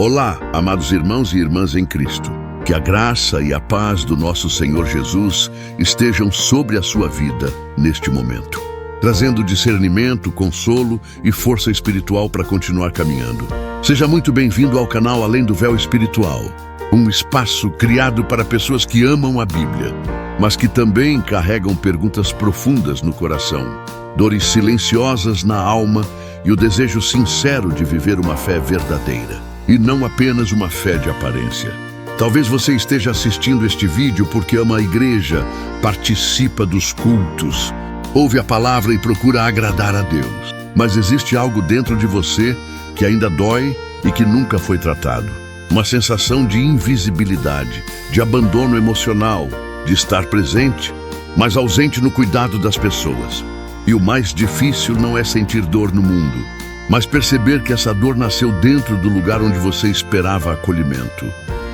Olá, amados irmãos e irmãs em Cristo. Que a graça e a paz do nosso Senhor Jesus estejam sobre a sua vida neste momento, trazendo discernimento, consolo e força espiritual para continuar caminhando. Seja muito bem-vindo ao canal Além do Véu Espiritual, um espaço criado para pessoas que amam a Bíblia, mas que também carregam perguntas profundas no coração, dores silenciosas na alma e o desejo sincero de viver uma fé verdadeira, e não apenas uma fé de aparência. Talvez você esteja assistindo este vídeo porque ama a igreja, participa dos cultos, ouve a palavra e procura agradar a Deus. Mas existe algo dentro de você que ainda dói e que nunca foi tratado. Uma sensação de invisibilidade, de abandono emocional, de estar presente, mas ausente no cuidado das pessoas. E o mais difícil não é sentir dor no mundo, mas perceber que essa dor nasceu dentro do lugar onde você esperava acolhimento,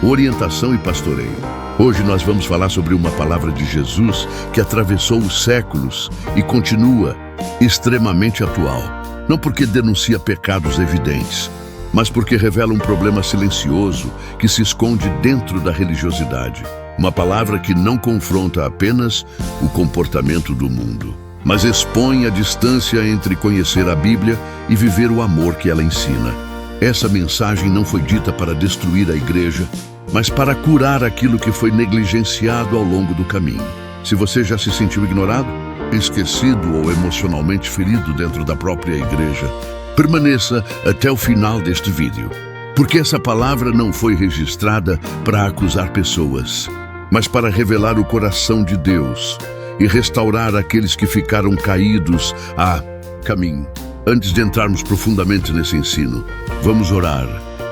orientação e pastoreio. Hoje nós vamos falar sobre uma palavra de Jesus que atravessou os séculos e continua extremamente atual. Não porque denuncia pecados evidentes, mas porque revela um problema silencioso que se esconde dentro da religiosidade. Uma palavra que não confronta apenas o comportamento do mundo, mas expõe a distância entre conhecer a Bíblia e viver o amor que ela ensina. Essa mensagem não foi dita para destruir a igreja, mas para curar aquilo que foi negligenciado ao longo do caminho. Se você já se sentiu ignorado, esquecido ou emocionalmente ferido dentro da própria igreja, permaneça até o final deste vídeo, porque essa palavra não foi registrada para acusar pessoas, mas para revelar o coração de Deus e restaurar aqueles que ficaram caídos a caminho. Antes de entrarmos profundamente nesse ensino, vamos orar,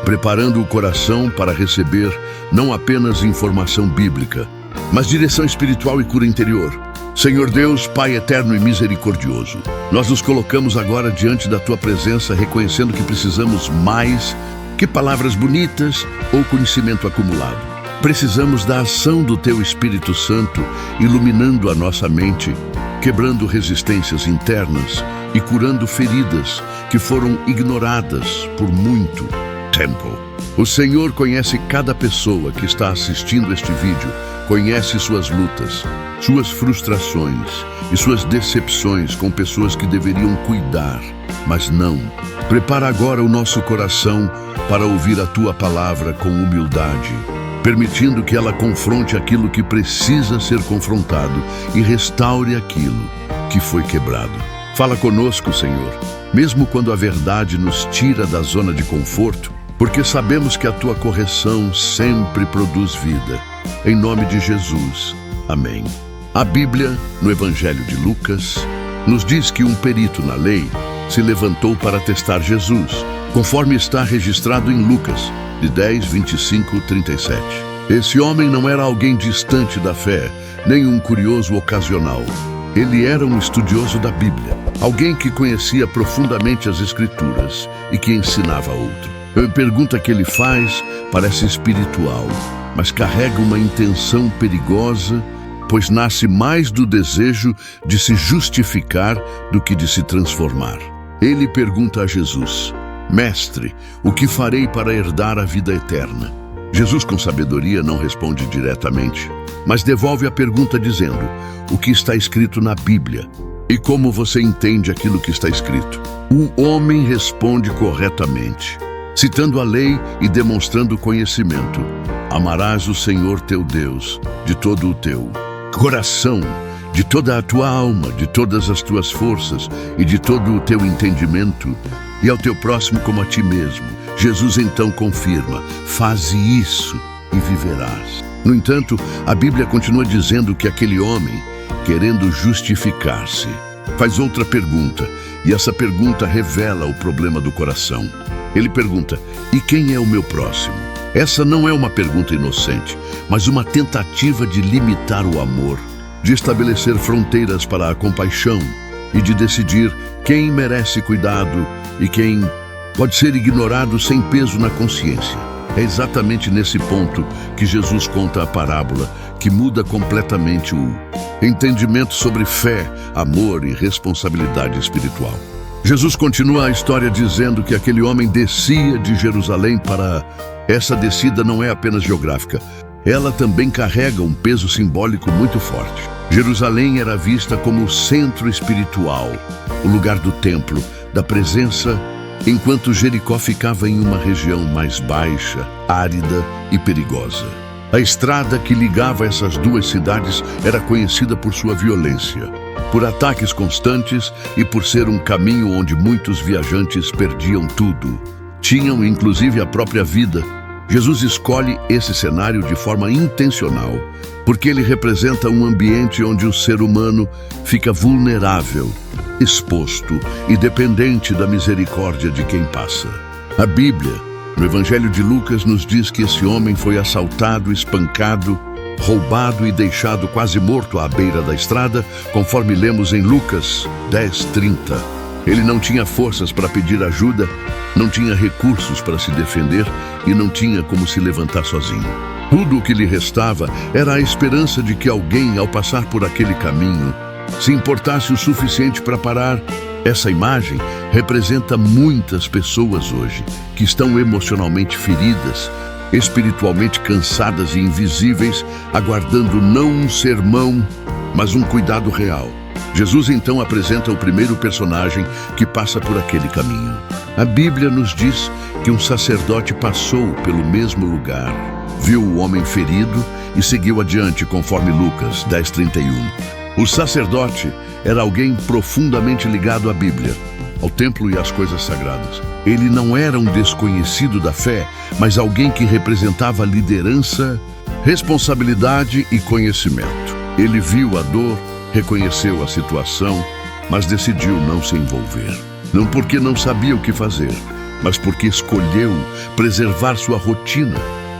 preparando o coração para receber não apenas informação bíblica, mas direção espiritual e cura interior. Senhor Deus, Pai eterno e misericordioso, nós nos colocamos agora diante da Tua presença, reconhecendo que precisamos mais que palavras bonitas ou conhecimento acumulado. Precisamos da ação do Teu Espírito Santo, iluminando a nossa mente, quebrando resistências internas e curando feridas que foram ignoradas por muito tempo. O Senhor conhece cada pessoa que está assistindo este vídeo, conhece suas lutas, suas frustrações e suas decepções com pessoas que deveriam cuidar, mas não. Prepara agora o nosso coração para ouvir a Tua palavra com humildade, permitindo que ela confronte aquilo que precisa ser confrontado e restaure aquilo que foi quebrado. Fala conosco, Senhor, mesmo quando a verdade nos tira da zona de conforto, porque sabemos que a Tua correção sempre produz vida. Em nome de Jesus. Amém. A Bíblia, no Evangelho de Lucas, nos diz que um perito na lei se levantou para testar Jesus, conforme está registrado em Lucas, de 10, 25, 37. Esse homem não era alguém distante da fé, nem um curioso ocasional. Ele era um estudioso da Bíblia, alguém que conhecia profundamente as Escrituras e que ensinava a outro. A pergunta que ele faz parece espiritual, mas carrega uma intenção perigosa, pois nasce mais do desejo de se justificar do que de se transformar. Ele pergunta a Jesus: Mestre, o que farei para herdar a vida eterna? Jesus, com sabedoria, não responde diretamente, mas devolve a pergunta dizendo: o que está escrito na Bíblia? E como você entende aquilo que está escrito? O homem responde corretamente, citando a lei e demonstrando conhecimento. Amarás o Senhor teu Deus de todo o teu coração, de toda a tua alma, de todas as tuas forças e de todo o teu entendimento, e ao teu próximo como a ti mesmo. Jesus então confirma: faze isso e viverás. No entanto, a Bíblia continua dizendo que aquele homem, querendo justificar-se, faz outra pergunta, e essa pergunta revela o problema do coração. Ele pergunta: e quem é o meu próximo? Essa não é uma pergunta inocente, mas uma tentativa de limitar o amor, de estabelecer fronteiras para a compaixão e de decidir quem merece cuidado e quem pode ser ignorado sem peso na consciência. É exatamente nesse ponto que Jesus conta a parábola que muda completamente o entendimento sobre fé, amor e responsabilidade espiritual. Jesus continua a história dizendo que aquele homem descia de Jerusalém para... Essa descida não é apenas geográfica, ela também carrega um peso simbólico muito forte. Jerusalém era vista como o centro espiritual, o lugar do templo, da presença, enquanto Jericó ficava em uma região mais baixa, árida e perigosa. A estrada que ligava essas duas cidades era conhecida por sua violência, por ataques constantes e por ser um caminho onde muitos viajantes perdiam tudo. Tinham inclusive a própria vida. Jesus escolhe esse cenário de forma intencional, porque ele representa um ambiente onde o ser humano fica vulnerável, exposto e dependente da misericórdia de quem passa. A Bíblia, no Evangelho de Lucas, nos diz que esse homem foi assaltado, espancado, roubado e deixado quase morto à beira da estrada, conforme lemos em Lucas 10:30. Ele não tinha forças para pedir ajuda, não tinha recursos para se defender e não tinha como se levantar sozinho. Tudo o que lhe restava era a esperança de que alguém, ao passar por aquele caminho, se importasse o suficiente para parar. Essa imagem representa muitas pessoas hoje que estão emocionalmente feridas, espiritualmente cansadas e invisíveis, aguardando não um sermão, mas um cuidado real. Jesus então apresenta o primeiro personagem que passa por aquele caminho. A Bíblia nos diz que um sacerdote passou pelo mesmo lugar, viu o homem ferido e seguiu adiante, conforme Lucas 10:31. O sacerdote era alguém profundamente ligado à Bíblia, ao templo e às coisas sagradas. Ele não era um desconhecido da fé, mas alguém que representava liderança, responsabilidade e conhecimento. Ele viu a dor, reconheceu a situação, mas decidiu não se envolver. Não porque não sabia o que fazer, mas porque escolheu preservar sua rotina,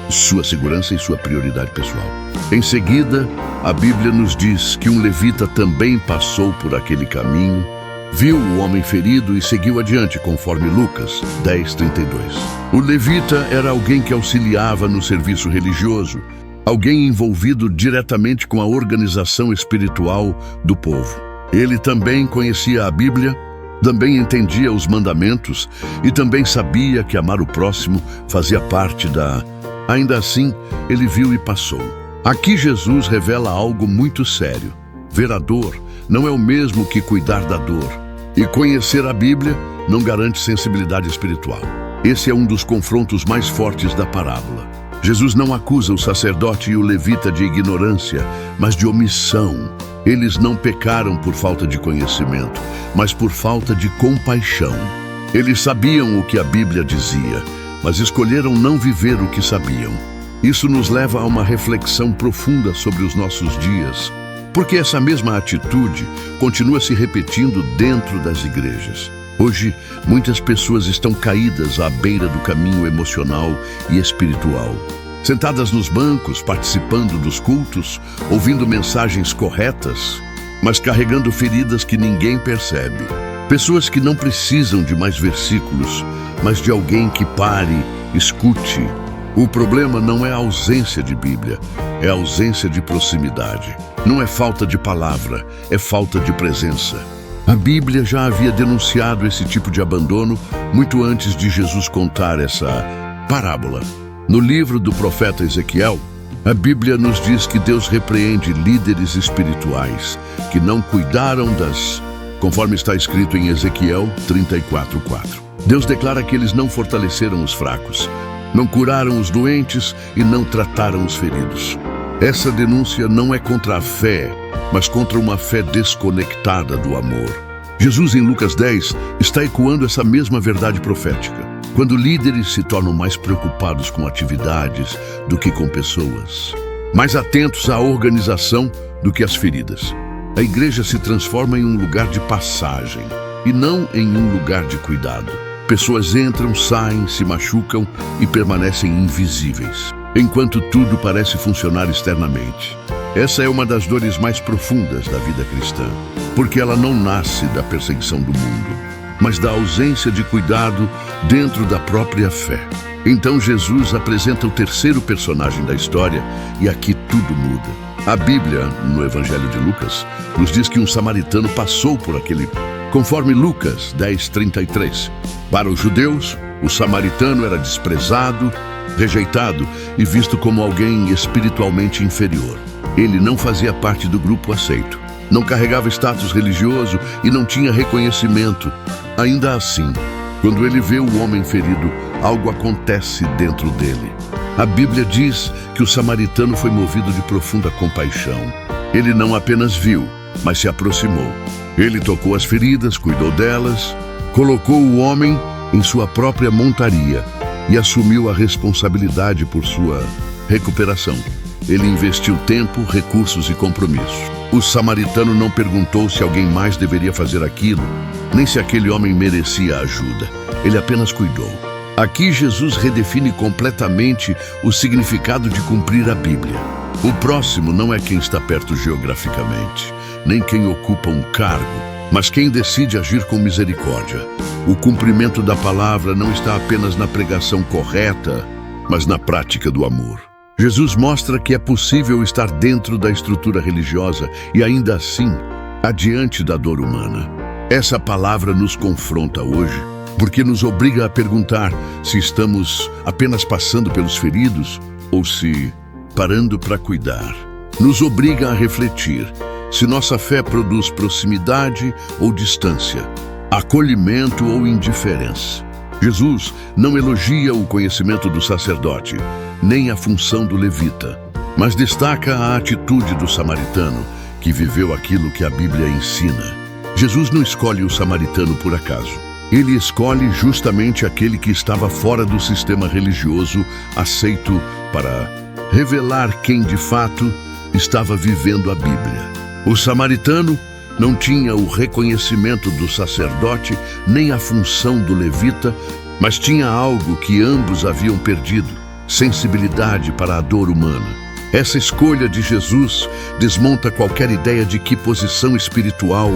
sua segurança e sua prioridade pessoal. Em seguida, a Bíblia nos diz que um levita também passou por aquele caminho, viu o homem ferido e seguiu adiante, conforme Lucas 10:32. O levita era alguém que auxiliava no serviço religioso, alguém envolvido diretamente com a organização espiritual do povo. Ele também conhecia a Bíblia, também entendia os mandamentos e também sabia que amar o próximo fazia parte da... Ainda assim, ele viu e passou. Aqui Jesus revela algo muito sério. Ver a dor não é o mesmo que cuidar da dor. E conhecer a Bíblia não garante sensibilidade espiritual. Esse é um dos confrontos mais fortes da parábola. Jesus não acusa o sacerdote e o levita de ignorância, mas de omissão. Eles não pecaram por falta de conhecimento, mas por falta de compaixão. Eles sabiam o que a Bíblia dizia, mas escolheram não viver o que sabiam. Isso nos leva a uma reflexão profunda sobre os nossos dias, porque essa mesma atitude continua se repetindo dentro das igrejas. Hoje, muitas pessoas estão caídas à beira do caminho emocional e espiritual, sentadas nos bancos, participando dos cultos, ouvindo mensagens corretas, mas carregando feridas que ninguém percebe. Pessoas que não precisam de mais versículos, mas de alguém que pare, escute. O problema não é a ausência de Bíblia, é a ausência de proximidade. Não é falta de palavra, é falta de presença. A Bíblia já havia denunciado esse tipo de abandono muito antes de Jesus contar essa parábola. No livro do profeta Ezequiel, a Bíblia nos diz que Deus repreende líderes espirituais que não cuidaram das... Conforme está escrito em Ezequiel 34:4. Deus declara que eles não fortaleceram os fracos, não curaram os doentes e não trataram os feridos. Essa denúncia não é contra a fé, mas contra uma fé desconectada do amor. Jesus, em Lucas 10, está ecoando essa mesma verdade profética. Quando líderes se tornam mais preocupados com atividades do que com pessoas, mais atentos à organização do que às feridas, a igreja se transforma em um lugar de passagem e não em um lugar de cuidado. Pessoas entram, saem, se machucam e permanecem invisíveis, enquanto tudo parece funcionar externamente. Essa é uma das dores mais profundas da vida cristã, porque ela não nasce da perseguição do mundo, mas da ausência de cuidado dentro da própria fé. Então Jesus apresenta o terceiro personagem da história e aqui tudo muda. A Bíblia, no Evangelho de Lucas, nos diz que um samaritano passou por aquele... Conforme Lucas 10:33, para os judeus, o samaritano era desprezado, rejeitado e visto como alguém espiritualmente inferior. Ele não fazia parte do grupo aceito, não carregava status religioso e não tinha reconhecimento. Ainda assim, quando ele vê o homem ferido, algo acontece dentro dele. A Bíblia diz que o samaritano foi movido de profunda compaixão. Ele não apenas viu, mas se aproximou. Ele tocou as feridas, cuidou delas, colocou o homem em sua própria montaria e assumiu a responsabilidade por sua recuperação. Ele investiu tempo, recursos e compromisso. O samaritano não perguntou se alguém mais deveria fazer aquilo, nem se aquele homem merecia ajuda. Ele apenas cuidou. Aqui Jesus redefine completamente o significado de cumprir a Bíblia. O próximo não é quem está perto geograficamente, nem quem ocupa um cargo, mas quem decide agir com misericórdia. O cumprimento da palavra não está apenas na pregação correta, mas na prática do amor. Jesus mostra que é possível estar dentro da estrutura religiosa e ainda assim, adiante da dor humana. Essa palavra nos confronta hoje, porque nos obriga a perguntar se estamos apenas passando pelos feridos ou se parando para cuidar. Nos obriga a refletir se nossa fé produz proximidade ou distância, acolhimento ou indiferença. Jesus não elogia o conhecimento do sacerdote, nem a função do levita, mas destaca a atitude do samaritano, que viveu aquilo que a Bíblia ensina. Jesus não escolhe o samaritano por acaso. Ele escolhe justamente aquele que estava fora do sistema religioso aceito para revelar quem de fato estava vivendo a Bíblia. O samaritano não tinha o reconhecimento do sacerdote nem a função do levita, mas tinha algo que ambos haviam perdido: sensibilidade para a dor humana. Essa escolha de Jesus desmonta qualquer ideia de que posição espiritual,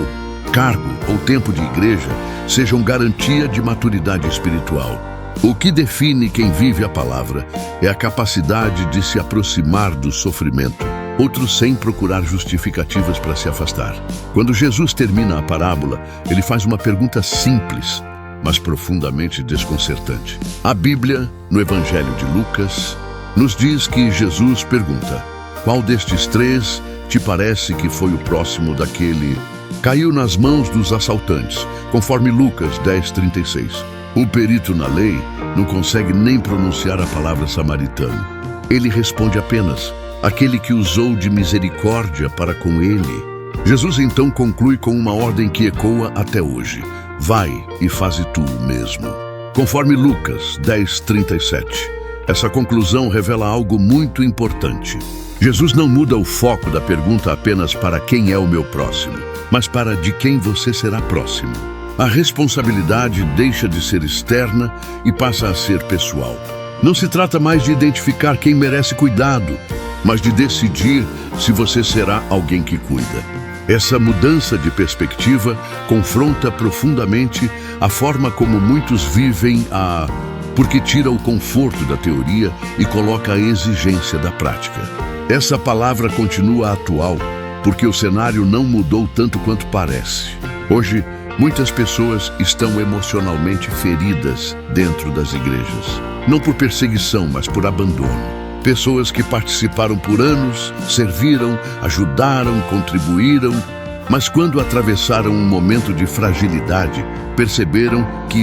cargo ou tempo de igreja sejam garantia de maturidade espiritual. O que define quem vive a palavra é a capacidade de se aproximar do sofrimento, outros sem procurar justificativas para se afastar. Quando Jesus termina a parábola, ele faz uma pergunta simples, mas profundamente desconcertante. A Bíblia, no Evangelho de Lucas, nos diz que Jesus pergunta: qual destes três te parece que foi o próximo daquele caiu nas mãos dos assaltantes, conforme Lucas 10:36. O perito na lei não consegue nem pronunciar a palavra samaritano. Ele responde apenas: aquele que usou de misericórdia para com ele. Jesus então conclui com uma ordem que ecoa até hoje: vai e faze tu mesmo. Conforme Lucas 10:37. Essa conclusão revela algo muito importante. Jesus não muda o foco da pergunta apenas para quem é o meu próximo, mas para de quem você será próximo. A responsabilidade deixa de ser externa e passa a ser pessoal. Não se trata mais de identificar quem merece cuidado, mas de decidir se você será alguém que cuida. Essa mudança de perspectiva confronta profundamente a forma como muitos vivem porque tira o conforto da teoria e coloca a exigência da prática. Essa palavra continua atual, porque o cenário não mudou tanto quanto parece. Hoje, muitas pessoas estão emocionalmente feridas dentro das igrejas. Não por perseguição, mas por abandono. Pessoas que participaram por anos, serviram, ajudaram, contribuíram, mas quando atravessaram um momento de fragilidade, perceberam que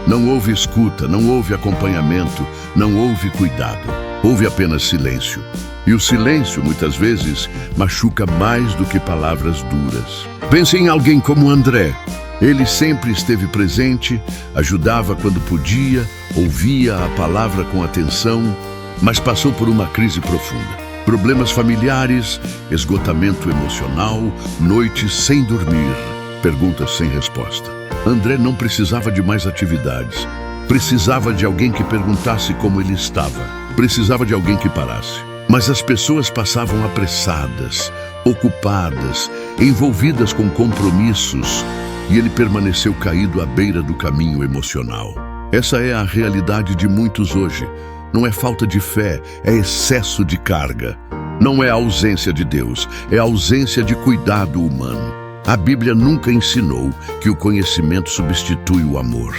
não houve escuta, não houve acompanhamento, não houve cuidado. Houve apenas silêncio. E o silêncio, muitas vezes, machuca mais do que palavras duras. Pense em alguém como André. Ele sempre esteve presente, ajudava quando podia, ouvia a palavra com atenção, mas passou por uma crise profunda. Problemas familiares, esgotamento emocional, noites sem dormir, perguntas sem resposta. André não precisava de mais atividades. Precisava de alguém que perguntasse como ele estava. Precisava de alguém que parasse. Mas as pessoas passavam apressadas, ocupadas, envolvidas com compromissos, e ele permaneceu caído à beira do caminho emocional. Essa é a realidade de muitos hoje. Não é falta de fé, é excesso de carga. Não é ausência de Deus, é ausência de cuidado humano. A Bíblia nunca ensinou que o conhecimento substitui o amor.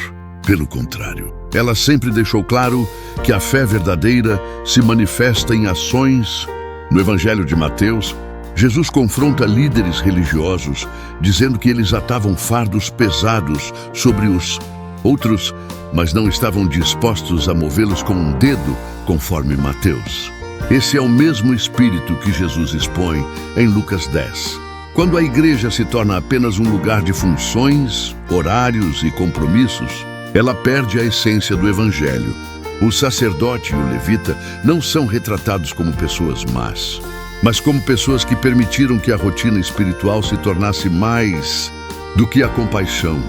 Pelo contrário, ela sempre deixou claro que a fé verdadeira se manifesta em ações. No Evangelho de Mateus, Jesus confronta líderes religiosos, dizendo que eles atavam fardos pesados sobre os outros, mas não estavam dispostos a movê-los com um dedo, conforme Mateus. Esse é o mesmo espírito que Jesus expõe em Lucas 10. Quando a igreja se torna apenas um lugar de funções, horários e compromissos, ela perde a essência do Evangelho. O sacerdote e o levita não são retratados como pessoas más, mas como pessoas que permitiram que a rotina espiritual se tornasse mais do que a compaixão.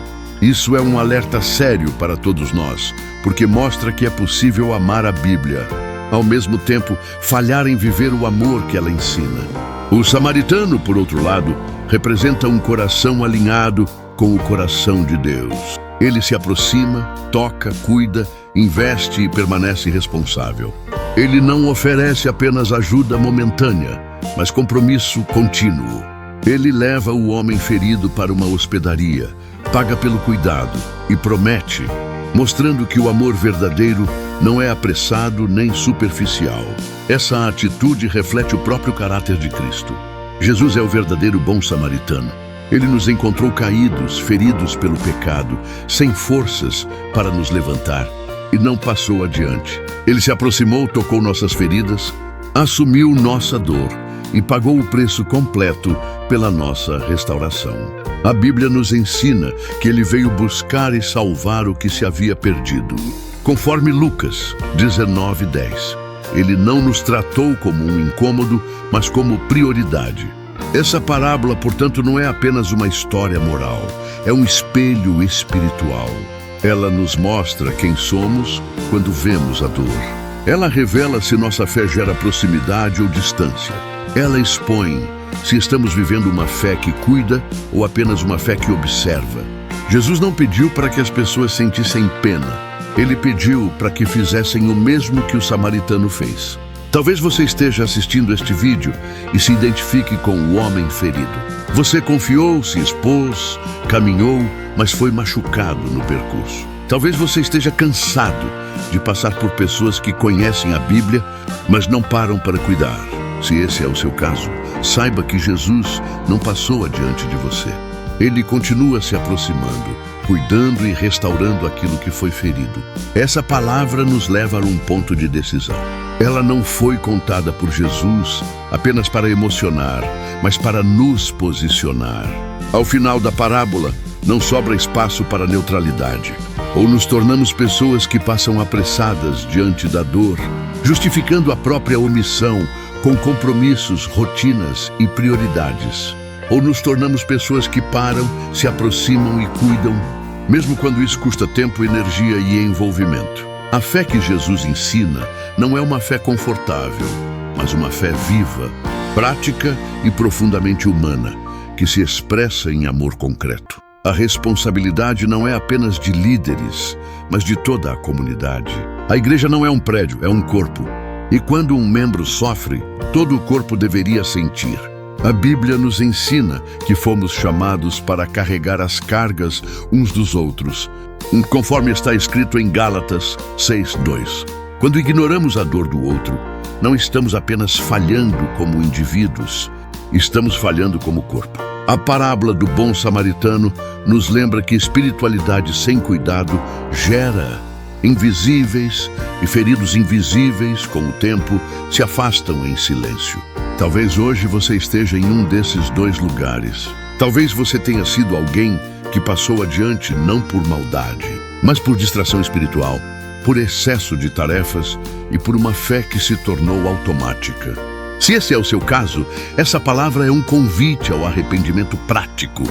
Isso é um alerta sério para todos nós, porque mostra que é possível amar a Bíblia, ao mesmo tempo falhar em viver o amor que ela ensina. O samaritano, por outro lado, representa um coração alinhado com o coração de Deus. Ele se aproxima, toca, cuida, investe e permanece responsável. Ele não oferece apenas ajuda momentânea, mas compromisso contínuo. Ele leva o homem ferido para uma hospedaria, paga pelo cuidado e promete, mostrando que o amor verdadeiro não é apressado nem superficial. Essa atitude reflete o próprio caráter de Cristo. Jesus é o verdadeiro bom samaritano. Ele nos encontrou caídos, feridos pelo pecado, sem forças para nos levantar, e não passou adiante. Ele se aproximou, tocou nossas feridas, assumiu nossa dor e pagou o preço completo pela nossa restauração. A Bíblia nos ensina que ele veio buscar e salvar o que se havia perdido. Conforme Lucas 19:10, ele não nos tratou como um incômodo, mas como prioridade. Essa parábola, portanto, não é apenas uma história moral, é um espelho espiritual. Ela nos mostra quem somos quando vemos a dor. Ela revela se nossa fé gera proximidade ou distância. Ela expõe se estamos vivendo uma fé que cuida ou apenas uma fé que observa. Jesus não pediu para que as pessoas sentissem pena. Ele pediu para que fizessem o mesmo que o samaritano fez. Talvez você esteja assistindo este vídeo e se identifique com o homem ferido. Você confiou, se expôs, caminhou, mas foi machucado no percurso. Talvez você esteja cansado de passar por pessoas que conhecem a Bíblia, mas não param para cuidar. Se esse é o seu caso, saiba que Jesus não passou adiante de você. Ele continua se aproximando, cuidando e restaurando aquilo que foi ferido. Essa palavra nos leva a um ponto de decisão. Ela não foi contada por Jesus apenas para emocionar, mas para nos posicionar. Ao final da parábola, não sobra espaço para neutralidade. Ou nos tornamos pessoas que passam apressadas diante da dor, justificando a própria omissão com compromissos, rotinas e prioridades. Ou nos tornamos pessoas que param, se aproximam e cuidam, mesmo quando isso custa tempo, energia e envolvimento. A fé que Jesus ensina não é uma fé confortável, mas uma fé viva, prática e profundamente humana, que se expressa em amor concreto. A responsabilidade não é apenas de líderes, mas de toda a comunidade. A igreja não é um prédio, é um corpo. E quando um membro sofre, todo o corpo deveria sentir. A Bíblia nos ensina que fomos chamados para carregar as cargas uns dos outros, conforme está escrito em Gálatas 6:2. Quando ignoramos a dor do outro, não estamos apenas falhando como indivíduos, estamos falhando como corpo. A parábola do bom samaritano nos lembra que espiritualidade sem cuidado gera invisíveis e feridos invisíveis, com o tempo, se afastam em silêncio. Talvez hoje você esteja em um desses dois lugares. Talvez você tenha sido alguém que passou adiante não por maldade, mas por distração espiritual, por excesso de tarefas e por uma fé que se tornou automática. Se esse é o seu caso, essa palavra é um convite ao arrependimento prático,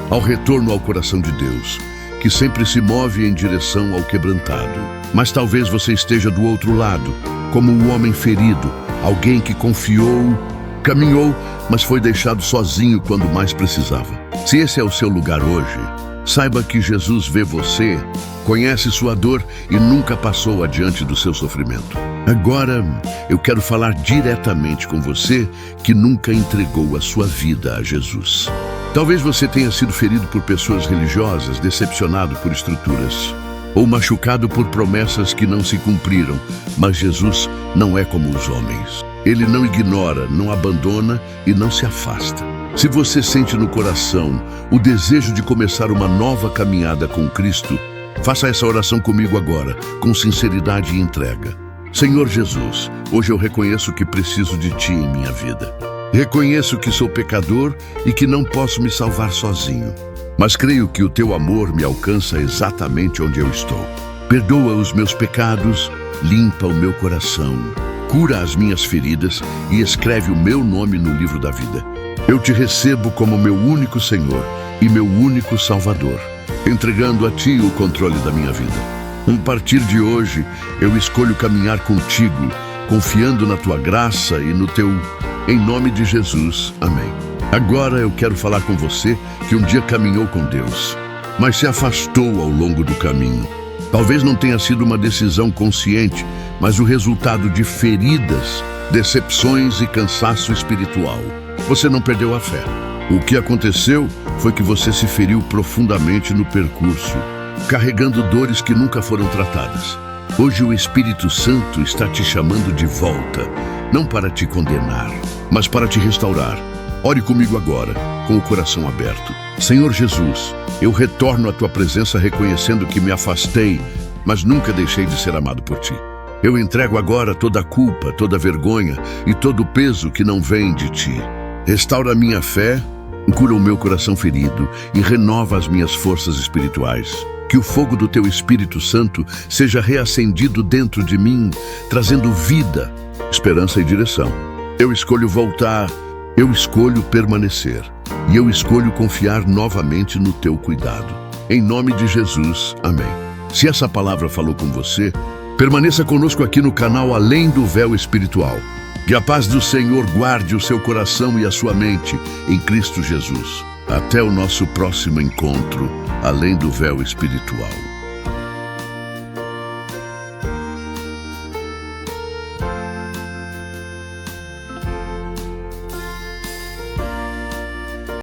ao retorno ao coração de Deus, que sempre se move em direção ao quebrantado. Mas talvez você esteja do outro lado, como um homem ferido, alguém que confiou, caminhou, mas foi deixado sozinho quando mais precisava. Se esse é o seu lugar hoje, saiba que Jesus vê você, conhece sua dor e nunca passou adiante do seu sofrimento. Agora, eu quero falar diretamente com você que nunca entregou a sua vida a Jesus. Talvez você tenha sido ferido por pessoas religiosas, decepcionado por estruturas, ou machucado por promessas que não se cumpriram, mas Jesus não é como os homens. Ele não ignora, não abandona e não se afasta. Se você sente no coração o desejo de começar uma nova caminhada com Cristo, faça essa oração comigo agora, com sinceridade e entrega. Senhor Jesus, hoje eu reconheço que preciso de Ti em minha vida. Reconheço que sou pecador e que não posso me salvar sozinho. Mas creio que o Teu amor me alcança exatamente onde eu estou. Perdoa os meus pecados, limpa o meu coração, cura as minhas feridas e escreve o meu nome no livro da vida. Eu Te recebo como meu único Senhor e meu único Salvador, entregando a Ti o controle da minha vida. A partir de hoje, eu escolho caminhar contigo, confiando na Tua graça e no Teu... Em nome de Jesus, amém. Agora eu quero falar com você que um dia caminhou com Deus, mas se afastou ao longo do caminho. Talvez não tenha sido uma decisão consciente, mas o resultado de feridas, decepções e cansaço espiritual. Você não perdeu a fé. O que aconteceu foi que você se feriu profundamente no percurso, carregando dores que nunca foram tratadas. Hoje o Espírito Santo está te chamando de volta, não para te condenar, mas para te restaurar. Ore comigo agora, com o coração aberto. Senhor Jesus, eu retorno à Tua presença reconhecendo que me afastei, mas nunca deixei de ser amado por Ti. Eu entrego agora toda a culpa, toda a vergonha e todo o peso que não vem de Ti. Restaura a minha fé, cura o meu coração ferido e renova as minhas forças espirituais. Que o fogo do Teu Espírito Santo seja reacendido dentro de mim, trazendo vida, esperança e direção. Eu escolho voltar, eu escolho permanecer e eu escolho confiar novamente no Teu cuidado. Em nome de Jesus, amém. Se essa palavra falou com você, permaneça conosco aqui no canal Além do Véu Espiritual. Que a paz do Senhor guarde o seu coração e a sua mente em Cristo Jesus. Até o nosso próximo encontro, Além do Véu Espiritual.